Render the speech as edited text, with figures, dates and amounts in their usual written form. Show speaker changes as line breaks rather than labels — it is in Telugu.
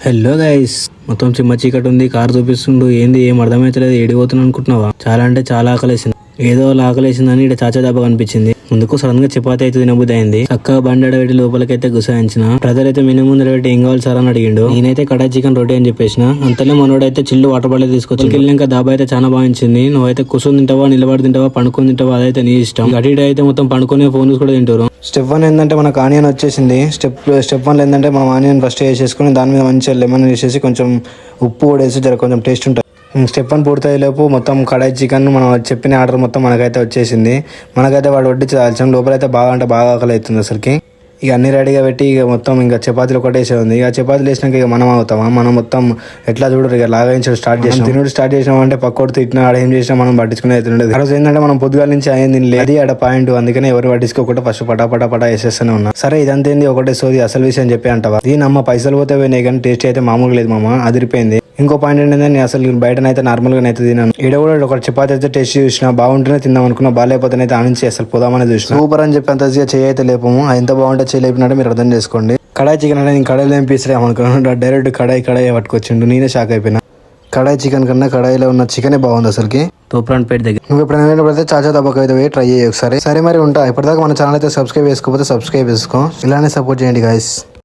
హలో గైస్, మొత్తం చిమ్మ చీకటి ఉంది. కారు చూపిస్తుండు. ఏంది ఏం అర్థమైతలేదు. ఏడిపోతున్నా అనుకుంటున్నావా? చాలా అంటే చాలా ఆకలేసింది. ఏదో ఆకలేసిందని ఇక్కడ చాచా దెబ్బ కనిపించింది. ముందుకు సడన్ గా చపాతి అయితే తినబుద్ధి అయింది. చక్కగా బండి పెట్టి లోపలికైతే గుసాయించిన. బ్రదర్ అయితే మినిమం ముందు పెట్టి ఏం కావాలి సార్ అని అడిగిండు. నేనైతే కడాయి చికెన్ రోటీ అని చెప్పేసిన. అంతలో మనోడైతే చిల్లు వాటర్ బాటిల్ తీసుకొచ్చి వెళ్ళాక దాబా అయితే చాలా బాగుంది. నువ్వైతే కూర్చొని తింటావా, నిలబడి తింటావా, పండుకొని తింటావా, అదైతే నీ ఇష్టం. అటు అయితే మొత్తం పండుకొని ఫోన్ కూడా తింటారు. స్టెప్ 1 ఏంటంటే మనకు ఆనియన్ వచ్చేసింది. స్టెప్ 1 ఏంటంటే మనం ఆనియన్ ఫస్ట్ వేసేసుకుని దాని మీద మంచిగా లెమన్ వేసేసి కొంచెం ఉప్పు కూడా వేసి జర కొంచెం టేస్ట్ ఉంటుంది. స్టెప్ 1 పూర్తయ్యే లోపు మొత్తం కడాయి చికెన్ మనం చెప్పిన ఆర్డర్ మొత్తం మనకైతే వచ్చేసింది. మనకైతే వాడు వడ్డించి దాల్చాం. లోపలైతే బాగా అంటే బాగా ఆకలి అవుతుంది అసలుకి. ఇక అన్ని రెడీగా పెట్టి ఇక మొత్తం ఇంకా చపాతీలు ఒకటేసే ఉంది. ఇక చపాతీలు వేసినాక ఇక మనం అవుతామా, మనం మొత్తం ఎట్లా చూడరు ఇక లాగాయించడం స్టార్ట్ చేసాం. తినుడు స్టార్ట్ చేసినాం అంటే పక్కోడు తిట్టినా ఆడ ఏం చేసినా మనం పట్టించుకునే అవుతుండదు. ఆ రోజు ఏంటంటే మనం పొద్దుగాల నుంచి అయింది లేదు ఆడ పాయింట్. అందుకనే ఎవరు పట్టించుకోకుండా ఫస్ట్ పటా వేసేస్తూనే ఉన్నా. సరే ఇదంతా ఏంది ఒకటే సోది, అసలు విషయం చెప్పి అంటావా? దీని అమ్మ పైసలు పోతే పోయినాయి కానీ టేస్ట్ అయితే మామూలుగా లేదు మామ, అదిరిపోయింది. ఇంకో పాయింట్ ఏంటంటే నేను అసలు బయటనైతే నార్మల్గా అయితే తిన్నాను. ఇక్కడ కూడా ఒక చపాతి అయితే టేస్ట్ చూసిన బాగుంటేనే తిందాం అనుకున్నా. బాగాలేకపోతేనైతే ఆనించి అసలు పోదామని చూసిన. సూపర్ అని చెప్పి అంత చేయి అయితే లేపము. ఎంత బాగుంటే చేయలేపినట్టు మీరు అర్థం చేసుకోండి. కడాయి చికెన్ అంటే నేను కడాయిలో ఏం పీసలే అనుకున్నాను. డైరెక్ట్ కడాయి పట్టుకొచ్చిండు. నేనే షాక్ అయిపోయినా. కడాయి చికెన్ కన్నా కడాయిలో ఉన్న చికెనే బాగుంది అసలుకి. తోపురాన్ పేట దగ్గర నువ్వు ఎప్పుడైనా చాచా దెబ్బకి అయితే పోయి ట్రై చేయి ఒకసారి. సరే మరి ఉంటా. ఇప్పటిదాకా మన ఛానల్ అయితే సబ్స్క్రైబ్ చేసుకోకపోతే సబ్స్క్రైబ్ చేసుకో. ఇలానే సపోర్ట్ చేయండి గైస్.